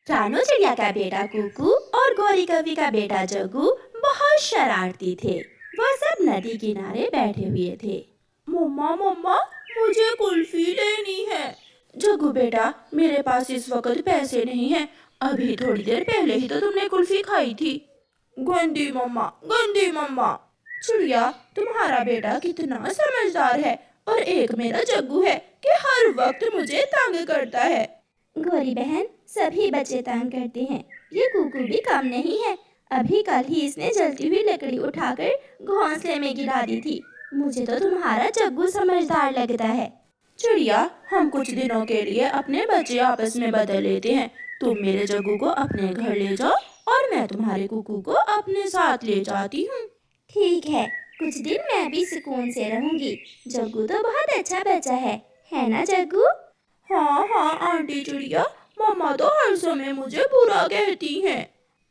रानू चिड़िया का बेटा कुकू और गौरी कवि का बेटा जग्गू बहुत शरारती थे। वो सब नदी किनारे बैठे हुए थे। मम्मा मम्मा, मुझे कुल्फी लेनी है। जग्गू बेटा, मेरे पास इस वक्त पैसे नहीं हैं। अभी थोड़ी देर पहले ही तो तुमने कुल्फी खाई थी। गंदी मम्मा, गंदी मम्मा। चिड़िया, तुम्हारा बेटा कितना समझदार है और एक मेरा जग्गू है कि हर वक्त मुझे तंग करता है। गौरी बहन, सभी बच्चे तंग करते हैं, ये कुकू भी कम नहीं है। अभी कल ही इसने जलती हुई लकड़ी उठाकर घोंसले में गिरा दी थी। मुझे तो तुम्हारा जग्गू समझदार लगता है। चिड़िया, हम कुछ दिनों के लिए अपने बच्चे आपस में बदल लेते हैं। तुम मेरे जग्गू को अपने घर ले जाओ और मैं तुम्हारे कुकू को अपने साथ ले जाती हूँ। ठीक है, कुछ दिन मैं भी सुकून से रहूंगी। जग्गू तो बहुत अच्छा बच्चा है ना जग्गू? हाँ हाँ आंटी चिड़िया, मम्मा तो हर समय मुझे बुरा कहती हैं।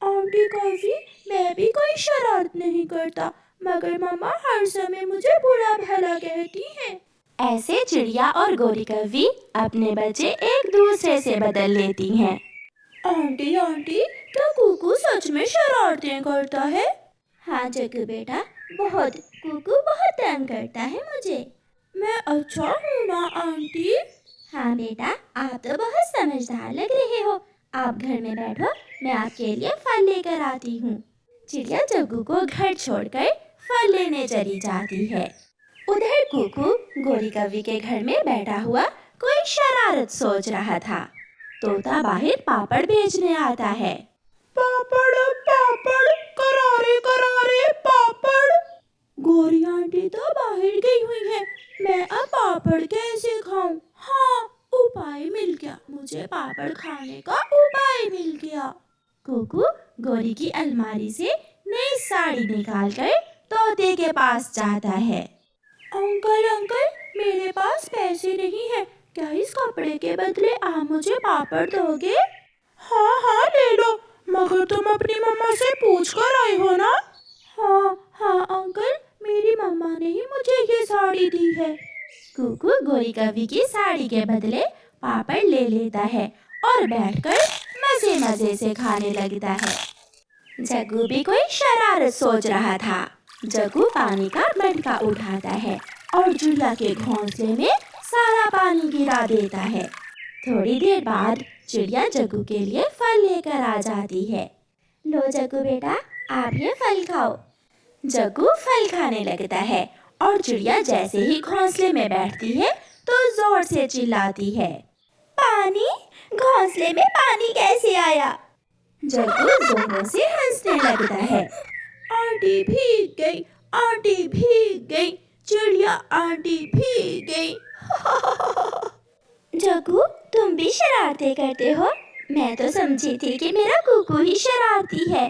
आंटी कवि, मैं भी कोई शरारत नहीं करता, मगर मम्मा हर समय मुझे बुरा भला कहती हैं। ऐसे चिड़िया और गौरी कवि अपने बच्चे एक दूसरे से बदल लेती हैं। आंटी आंटी, क्या कुकू सच में शरारतें करता है? हाँ जग्गू बेटा, बहुत। कुकू बहुत तंग करता है मुझे। मैं अच्छा हूँ ना आंटी? हाँ बेटा, आप तो बहुत समझदार लग रहे हो। आप घर में बैठो, मैं आपके लिए फल लेकर आती हूँ। चिड़िया जग्गू को घर छोड़कर फल लेने चली जाती है। उधर कुकू गौरी कवि के घर में बैठा हुआ कोई शरारत सोच रहा था। तोता बाहर पापड़ बेचने आता है। पापड़ पापड़, करारे करारे पापड़। गौरी आंटी तो बाहर गई हुई है, मैं अब पापड़ कैसे खाऊं? हाँ, उपाय मिल गया, मुझे पापड़ खाने का उपाय मिल गया। कुकू गौरी की अलमारी से नई साड़ी निकालकर तोते के पास जाता है। अंकल अंकल, मेरे पास पैसे नहीं है, क्या इस कपड़े के बदले आप मुझे पापड़ दोगे? हाँ हाँ ले लो, मगर तुम अपनी मम्मा से पूछ कर आए हो ना? हाँ हाँ अंकल, मेरी मम्मा ने ही मुझे ये साड़ी दी है। कुकू गौरी कवि की साड़ी के बदले पापड़ ले लेता है और बैठकर मजे मजे से खाने लगता है। जग्गू भी कोई शरारत सोच रहा था। जग्गू पानी का मटका उठाता है और चिड़िया के घोंसले में सारा पानी गिरा देता है। थोड़ी देर बाद चिड़िया जग्गू के लिए फल लेकर आ जाती है। लो जग्गू बेटा, आप ये फल खाओ। जग्गू फल खाने लगता है और चिड़िया जैसे ही घोंसले में बैठती है तो जोर से चिल्लाती है, पानी? घोंसले में पानी कैसे आया? जग्गू जोरों से हंसने लगता है। आंटी भीग गई, आंटी भीग गई, चिड़िया आंटी भीग गई। जग्गू, तुम भी शरारतें करते हो? मैं तो समझी थी कि मेरा कुकू ही शरारती है।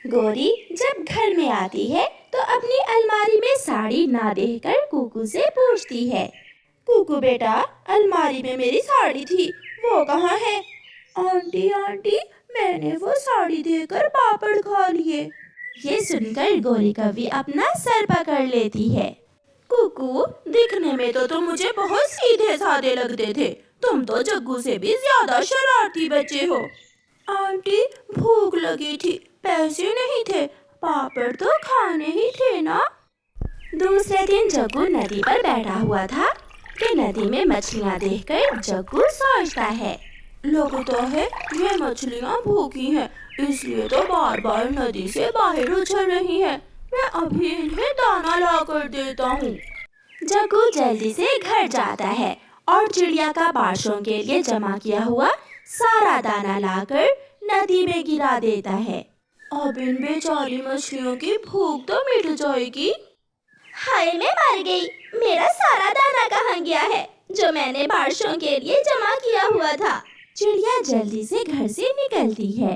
गौरी जब घर में आती है तो अपनी अलमारी में साड़ी ना देखकर कुकू से पूछती है, कुकू बेटा, अलमारी में मेरी साड़ी थी, वो कहाँ है? आंटी आंटी, मैंने वो साड़ी देकर पापड़ खा लिए। ये सुनकर गौरी कवि अपना सर पकड़ लेती है। कुकू, दिखने में तो तुम मुझे बहुत सीधे साधे लगते थे, तुम तो जग्गू से भी ज्यादा शरारती बच्चे हो। आंटी, भूख लगी थी, पैसे नहीं थे, पापड़ तो खाने ही थे ना। दूसरे दिन जग्गू नदी पर बैठा हुआ था कि नदी में मछलियाँ देखकर जग्गू सोचता है, लगता है ये मछलियाँ भूखी हैं, इसलिए तो बार बार नदी से बाहर उछल रही हैं। मैं अभी इन्हें दाना ला कर देता हूँ। जग्गू जल्दी से घर जाता है और चिड़िया का बारिशों के लिए जमा किया हुआ सारा दाना लाकर नदी में गिरा देता है। अब इन बेचारी मछलियों की भूख तो मिट जाएगी। हाय, मैं मर गई, मेरा सारा दाना कहाँ गया है जो मैंने बारिशों के लिए जमा किया हुआ था। चिड़िया जल्दी से घर से निकलती है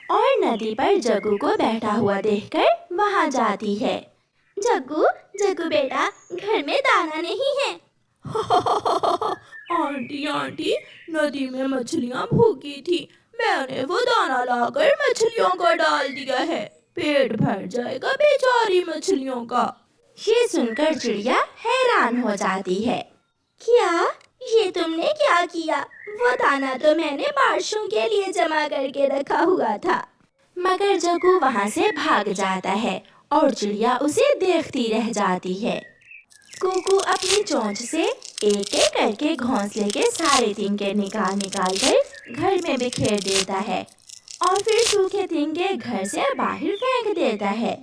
और नदी पर जग्गू को बैठा हुआ देखकर वहां जाती है। जग्गू, जग्गू बेटा, घर में दाना नहीं है। आंटी आंटी, नदी में मछलियाँ भूखी थी, मैंने वो दाना लाकर मछलियों को डाल दिया है, पेट भर जाएगा बेचारी मछलियों का। ये सुनकर चिड़िया हैरान हो जाती है। क्या یہ تم نے کیا کیا؟ وہ دانا تو میں نے بارشوں کے لیے جمع کر کے رکھا ہوا تھا۔ مگر جگو وہاں سے بھاگ جاتا ہے اور چڑیا اسے دیکھتی رہ جاتی ہے۔ کوکو اپنی چونچ سے ایک ایک کر کے گھونسلے کے سارے تنکے نکال کر گھر میں بکھیر دیتا ہے اور پھر سوکھے تنکے گھر سے باہر پھینک دیتا ہے۔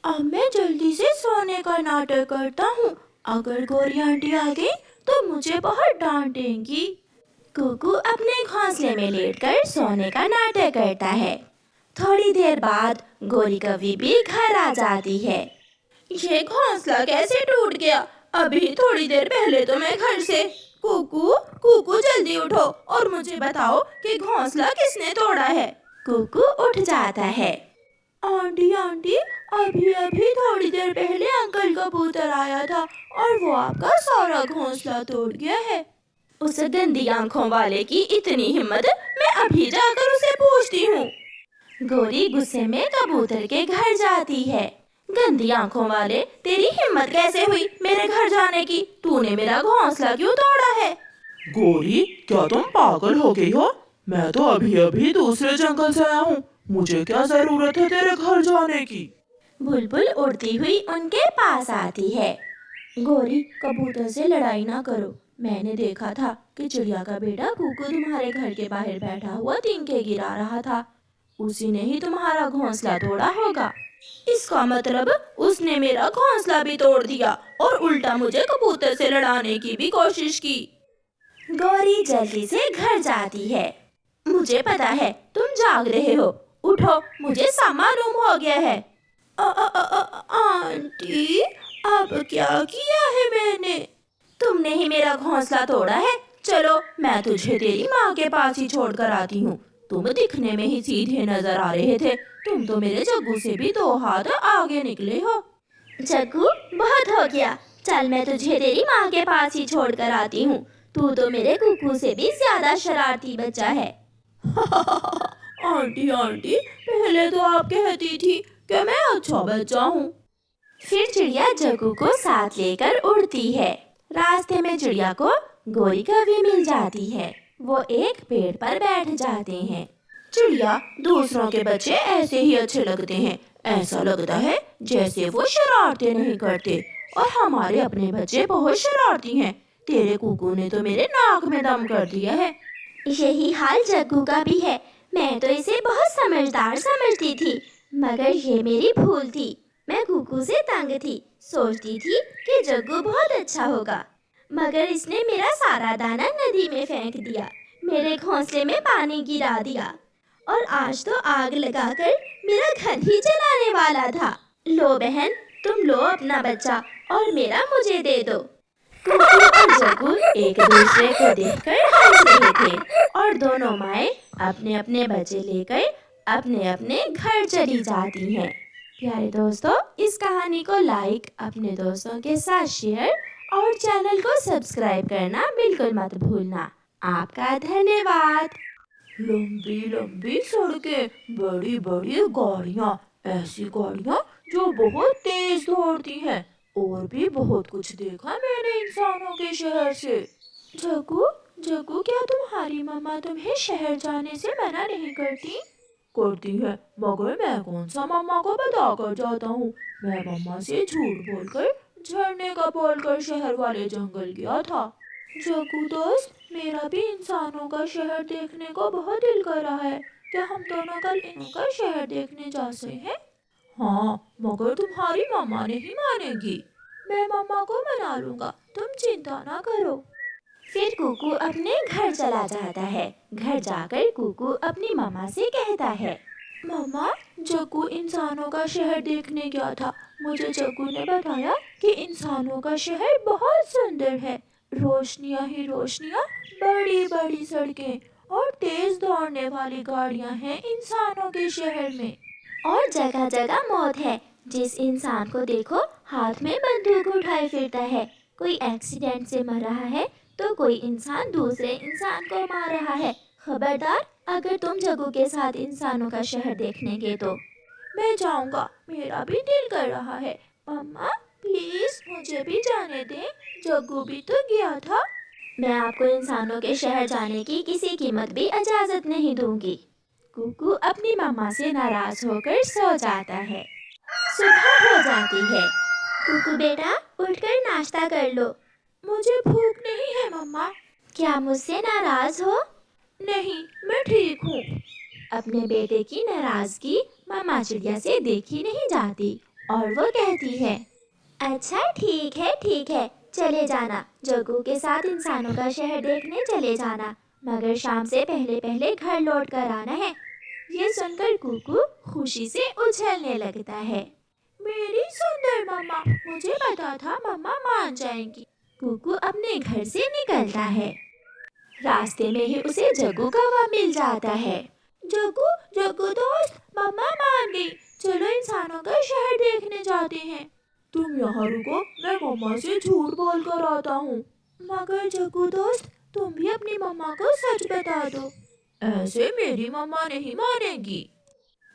اب میں جلدی سے سونے کا ناٹک کرتا ہوں، اگر گوری آنٹی آ گئی تو مجھے بہت ڈانٹیں گی۔ کوکو اپنے گھونسلے میں لیٹ کر سونے کا ناٹک کرتا ہے۔ تھوڑی دیر بعد گوری کوی بھی گھر آ جاتی ہے۔ یہ گھونسلہ کیسے ٹوٹ گیا؟ ابھی تھوڑی دیر پہلے تو میں گھر سے… کوکو جلدی اٹھو اور مجھے بتاؤ کہ گھونسلہ کس نے توڑا ہے؟ کوکو اٹھ جاتا ہے۔ آنٹی ابھی تھوڑی دیر پہلے انکل کبوتر آیا تھا اور وہ آپ کا سارا گھونسلہ توڑ گیا ہے۔ اس گندی آنکھوں والے کی اتنی ہمت، میں ابھی جا کر اسے پوچھتی ہوں۔ گوری غصے میں کبوتر کے گھر جاتی ہے۔ گندی آنکھوں والے، تیری ہمت کیسے ہوئی میرے گھر جانے کی؟ تو نے میرا گھونسلہ کیوں توڑا ہے؟ گوری، کیا تم پاگل ہو گئی ہو؟ میں تو ابھی دوسرے جنگل سے آیا ہوں، مجھے کیا ضرورت ہے تیرے گھر جانے کی؟ بلبل اڑتی ہوئی ان کے پاس آتی ہے۔ گوری، کبوتر سے لڑائی نہ کرو، میں نے دیکھا تھا کہ چڑیا کا بیٹا کوکو تمہارے گھر کے باہر بیٹھا ہوا تنکے گرا رہا تھا، اسی نے ہی تمہارا گھونسلہ توڑا ہوگا۔ اس کا مطلب اس نے میرا گھونسلہ بھی توڑ دیا اور الٹا مجھے کبوتر سے لڑانے کی بھی کوشش کی۔ گوری جلدی سے گھر جاتی ہے۔ مجھے پتا ہے تم جاگ رہے ہو، اٹھو، مجھے سب معلوم ہو گیا ہے۔ آنٹی، اب کیا کیا ہے میں نے؟ تم نے ہی میرا گھونسلہ توڑا ہے۔ چلو میں تجھے تیری ماں کے پاس ہی چھوڑ کر آتی ہوں، تم دکھنے میں ہی سیدھے نظر آ رہے تھے، تم تو میرے جگو سے بھی 2 ہاتھ آگے نکلے ہو۔ جگو، بہت ہو گیا، چل میں تجھے تیری ماں کے پاس ہی چھوڑ کر آتی ہوں، تو میرے کوکو سے بھی زیادہ شرارتی بچہ ہے۔ آنٹی، پہلے تو آپ کہتی تھی کہ میں اچھا بچہ ہوں۔ پھر چڑیا جگو کو ساتھ لے کر اڑتی ہے۔ راستے میں چڑیا کو گوری کوی مل جاتی ہے۔ وہ ایک پیڑ پر بیٹھ جاتے ہیں۔ چڑیا، دوسروں کے بچے ایسے ہی اچھے لگتے ہیں، ایسا لگتا ہے جیسے وہ شرارتیں نہیں کرتے، اور ہمارے اپنے بچے بہت شرارتی ہیں۔ تیرے کوکو نے تو میرے ناک میں دم کر دیا ہے۔ یہی حال جگو کا بھی ہے، میں تو اسے بہت سمجھدار سمجھتی تھی، مگر یہ میری بھول تھی۔ میں کوکو سے تنگ تھی، سوچتی تھی کہ جگو بہت اچھا ہوگا، مگر اس نے میرا سارا دانا ندی میں پھینک دیا، میرے گھونسلے میں پانی گرا دیا، اور آج تو آگ لگا کر میرا گھر ہی جلانے والا تھا۔ لو بہن، تم لو اپنا بچہ اور میرا مجھے دے دو۔ کوکو اور جگو ایک دوسرے کو دیکھ کر ہنس رہے تھے، اور دونوں مائیں اپنے اپنے بچے لے کر اپنے اپنے گھر چلی جاتی ہیں۔ پیارے دوستو، اس کہانی کو لائک، اپنے دوستوں کے ساتھ شیئر اور چینل کو سبسکرائب کرنا بالکل مت بھولنا۔ آپ کا دھنیہ واد۔ لمبی لمبی سڑکیں، بڑی بڑی گاڑیاں، ایسی گاڑیاں جو بہت تیز دوڑتی ہیں، اور بھی بہت کچھ دیکھا میں نے انسانوں کے شہر سے۔ جگو، کیا تمہاری ماما تمہیں شہر جانے سے منع نہیں کرتی؟ کرتی ہے، مگر میں کون سا ماما کو بتا کر جاتا ہوں؟ میں ماما سے جھوٹ بول کر، جھرنے کا بول کر شہر والے جنگل گیا تھا۔ جگو دوست، میرا بھی انسانوں کا شہر دیکھنے کو بہت دل کر رہا ہے، کیا ہم دونوں کل انہوں کا شہر دیکھنے جا سکتے ہیں؟ ہاں، مگر تمہاری ماما نہیں مانے گی۔ میں ماما کو منا لوں گا، تم چنتا نہ کرو۔ پھر کوکو اپنے گھر چلا جاتا ہے۔ گھر جا کر کوکو اپنی ماما سے کہتا ہے، ماما، جگو انسانوں کا شہر دیکھنے گیا تھا، مجھے جگو نے بتایا کہ انسانوں کا شہر بہت سندر ہے، روشنیاں ہی روشنیاں، بڑی بڑی سڑکیں اور تیز دوڑنے والی گاڑیاں ہیں انسانوں کے شہر میں، اور جگہ جگہ موت ہے، جس انسان کو دیکھو ہاتھ میں بندوق اٹھائے پھرتا ہے، کوئی ایکسیڈنٹ سے مر رہا ہے تو کوئی انسان دوسرے انسان کو مار رہا ہے۔ خبردار، اگر تم جگو کے ساتھ انسانوں کا شہر دیکھنے گے تو۔ میں جاؤں گا، میرا بھی دل کر رہا ہے، مما پلیز مجھے بھی جانے دیں، جگو بھی تو گیا تھا۔ मैं आपको इंसानों के शहर जाने की किसी कीमत भी इजाजत नहीं दूंगी। कुकू अपनी मम्मा से नाराज होकर सो जाता है। सुबह हो जाती है। कुकू बेटा, उठकर नाश्ता कर लो। मुझे भूख नहीं है मम्मा। क्या मुझसे नाराज हो? नहीं, मैं ठीक हूँ। अपने बेटे की नाराजगी मम्मा चिड़िया से देखी नहीं जाती और वो कहती है, अच्छा ठीक है, चले जाना, जग्गू के साथ इंसानों का शहर देखने चले जाना, मगर शाम से पहले पहले घर लौट कर आना है। ये सुनकर कुकू खुशी से उछलने लगता है। मेरी सुंदर मम्मा, मुझे पता था मम्मा मान जाएंगी। कुकू अपने घर से निकलता है। रास्ते में ही उसे जग्गू कौवा मिल जाता है। जग्गू दोस्त, मम्मा मान गई, चलो इंसानों का शहर देखने जाते हैं। तुम यहाँ रुको, मैं मम्मा से झूठ बोल कर आता हूँ। मगर जग्गू दोस्त, तुम भी अपनी मम्मा को सच बता दो, ऐसे मेरी मम्मा नहीं मानेगी।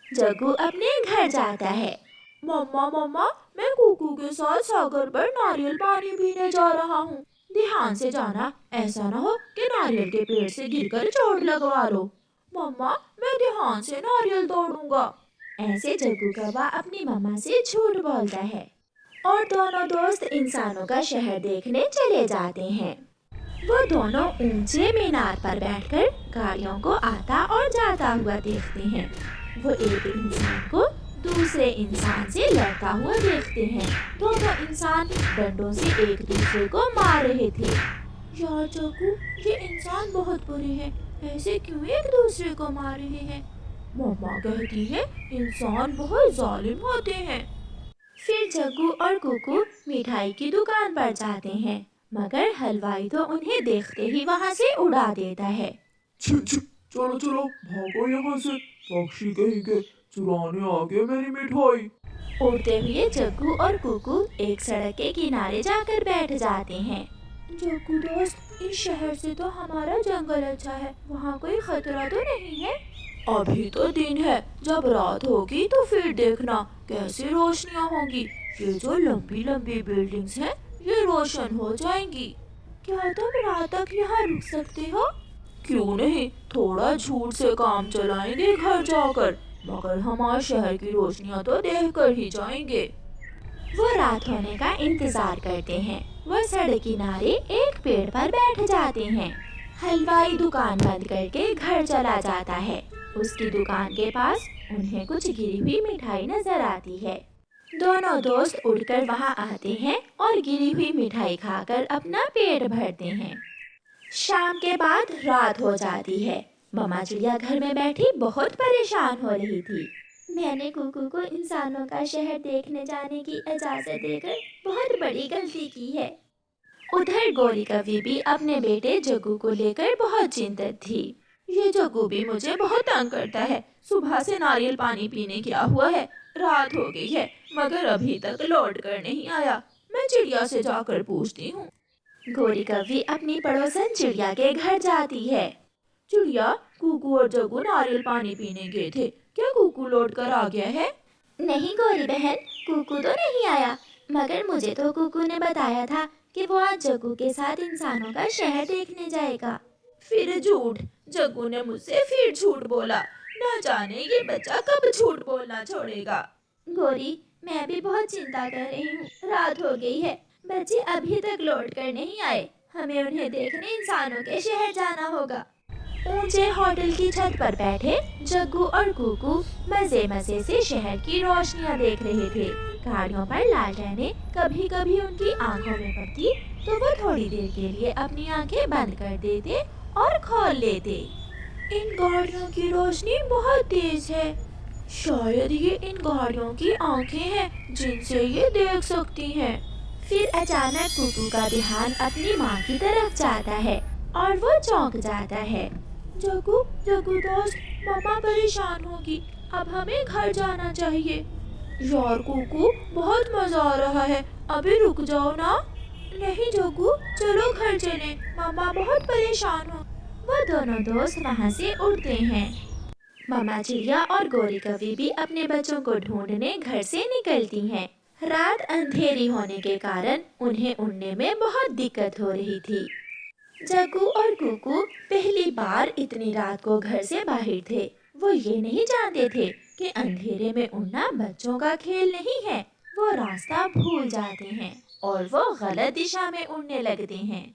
जग्गू अपने घर जाता है। मम्मा, मैं कुकू के साथ सागर पर नारियल पानी पीने जा रहा हूँ। ध्यान से जाना, ऐसा ना हो कि नारियल के पेड़ से गिरकर चोट लगवा लो। मम्मा, मैं ध्यान से नारियल तोड़ूंगा। ऐसे जग्गू कौवा अपनी मम्मा से झूठ बोलता है और दोनों दोस्त इंसानों का शहर देखने चले जाते हैं। वो दोनों ऊंचे मीनार पर बैठकर गाड़ियों को आता और जाता हुआ देखते हैं। वो एक इंसान को दूसरे इंसान से लड़ता हुआ देखते हैं। दोनों इंसान डंडों से एक दूसरे को मार रहे थे। यार जग्गू, ये इंसान बहुत बुरे हैं, ऐसे क्यों एक दूसरे को मार रहे हैं? मम्मा कहती है इंसान बहुत जालिम होते हैं। फिर जग्गू और कुकू मिठाई की दुकान पर जाते हैं, मगर हलवाई तो उन्हें देखते ही वहाँ से उड़ा देता है। चलो भागो यहाँ से, पक्षी कहीं के, चुराने आ गए मेरी मिठाई। उड़ते हुए जग्गू और कुकू एक सड़क के किनारे जाकर बैठ जाते हैं। जग्गू दोस्त, इस शहर से तो हमारा जंगल अच्छा है, वहाँ कोई खतरा तो नहीं है? अभी तो दिन है, जब रात होगी तो फिर देखना कैसे रोशनियाँ होंगी। ये जो लंबी लंबी बिल्डिंग्स हैं, ये रोशन हो जाएंगी। क्या तुम रात तक यहाँ रुक सकते हो? क्यों नहीं, थोड़ा झूठ से काम चलाएंगे घर जाकर, मगर हमारे शहर की रोशनियाँ तो देख कर ही जाएंगे। वो रात होने का इंतजार करते हैं। वो सड़क किनारे एक पेड़ पर बैठ जाते हैं। हलवाई दुकान बंद करके घर चला जाता है। उसकी दुकान के पास उन्हें कुछ गिरी हुई मिठाई नजर आती है। दोनों दोस्त उड़कर वहां आते हैं और गिरी हुई मिठाई खाकर अपना पेट भरते हैं। शाम के बाद रात हो जाती है। मम्मा चिड़िया घर में बैठी बहुत परेशान हो रही थी। मैंने कुकू को इंसानों का शहर देखने जाने की इजाजत देकर बहुत बड़ी गलती की है। उधर गोरी कौवी भी अपने बेटे जग्गू को लेकर बहुत चिंतित थी। ये जग्गू भी मुझे बहुत तंग करता है। सुबह से नारियल पानी पीने गया हुआ है, रात हो गई है, मगर अभी तक लौट कर नहीं आया। मैं चिड़िया से जाकर पूछती हूँ। गोरी कौवी अपनी पड़ोसन चिड़िया के घर जाती है। चिड़िया, कुकू और जग्गू नारियल पानी पीने गए थे, क्या कुकू लौट कर आ गया है? नहीं गोरी बहन, कुकू तो नहीं आया, मगर मुझे तो कुकू ने बताया था कि वो आज जग्गू के साथ इंसानों का शहर देखने जाएगा। फिर झूठ, जग्गू ने मुझसे फिर झूठ बोला। न जाने ये बच्चा कब झूठ बोलना छोड़ेगा। गोरी, मैं भी बहुत चिंता कर रही हूँ। रात हो गई है, बच्चे अभी तक लौट कर नहीं आए। हमें उन्हें देखने इंसानों के शहर जाना होगा। ऊंचे होटल की छत पर बैठे जग्गू और कुकू मजे मजे से शहर की रोशनियां देख रहे थे। गाड़ियों पर लालटेनें कभी कभी उनकी आंखों में पड़ती तो वो थोड़ी देर के लिए अपनी आंखें बंद कर देते और खोल लेते। इन गाड़ियों की रोशनी बहुत तेज है, शायद ये इन गाड़ियों की आंखें हैं जिनसे ये देख सकती हैं। फिर अचानक कुकू का ध्यान अपनी माँ की तरफ जाता है और वो चौंक जाता है। जग्गू दोस्त, मम्मा परेशान होगी, अब हमें घर जाना चाहिए। यार कुकू, बहुत मजा आ रहा है, अभी रुक जाओ ना। नहीं जग्गू, चलो घर चलें, मम्मा बहुत परेशान हो। वो दोनों दोस्त वहाँ से उड़ते हैं। मम्मा चिड़िया और गोरी कौवी भी अपने बच्चों को ढूंढने घर से निकलती हैं। रात अंधेरी होने के कारण उन्हें उड़ने में बहुत दिक्कत हो रही थी। जग्गू और कुकू पहली बार इतनी रात को घर से बाहर थे। वो ये नहीं जानते थे कि अंधेरे में उड़ना बच्चों का खेल नहीं है। वो रास्ता भूल जाते हैं और वो गलत दिशा में उड़ने लगते हैं।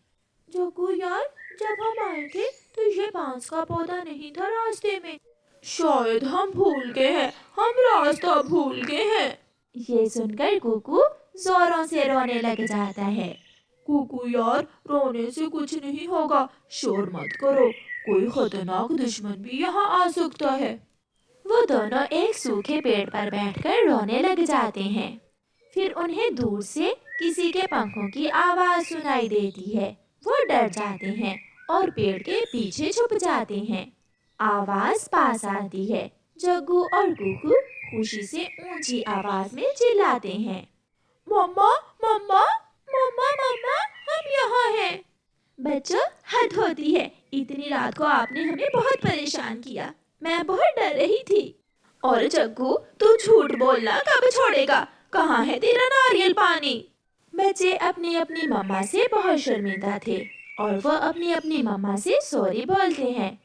जग्गू यार, जब हम आए थे तो ये बांस का पौधा नहीं था रास्ते में। शायद हम भूल गए हैं, हम रास्ता भूल गए हैं। ये सुनकर कुकू जोरों से रोने लग जाता है। कुकू यार, रोने से कुछ नहीं होगा, शोर मत करो, कोई खतरनाक दुश्मन भी यहाँ आ सकता है। वो दोनों एक सूखे पेड़ पर बैठकर रोने लग जाते हैं। फिर उन्हें दूर से किसी के पंखों की आवाज सुनाई देती है। वो डर जाते हैं और पेड़ के पीछे छुप जाते हैं। आवाज पास आती है। जग्गू और कुकू खुशी से ऊंची आवाज में चिल्लाते हैं, मम्मा मम्मा मम्मा मम्मा, हम यहाँ हैं। बच्चों, हद होती है। इतनी रात को आपने हमें बहुत परेशान किया। मैं बहुत डर रही थी। और जग्गू, तू झूठ बोलना कब छोड़ेगा? कहाँ है तेरा नारियल पानी? बच्चे अपनी अपनी मम्मा से बहुत शर्मिंदा थे और वो अपनी अपनी मम्मा से सॉरी बोलते हैं।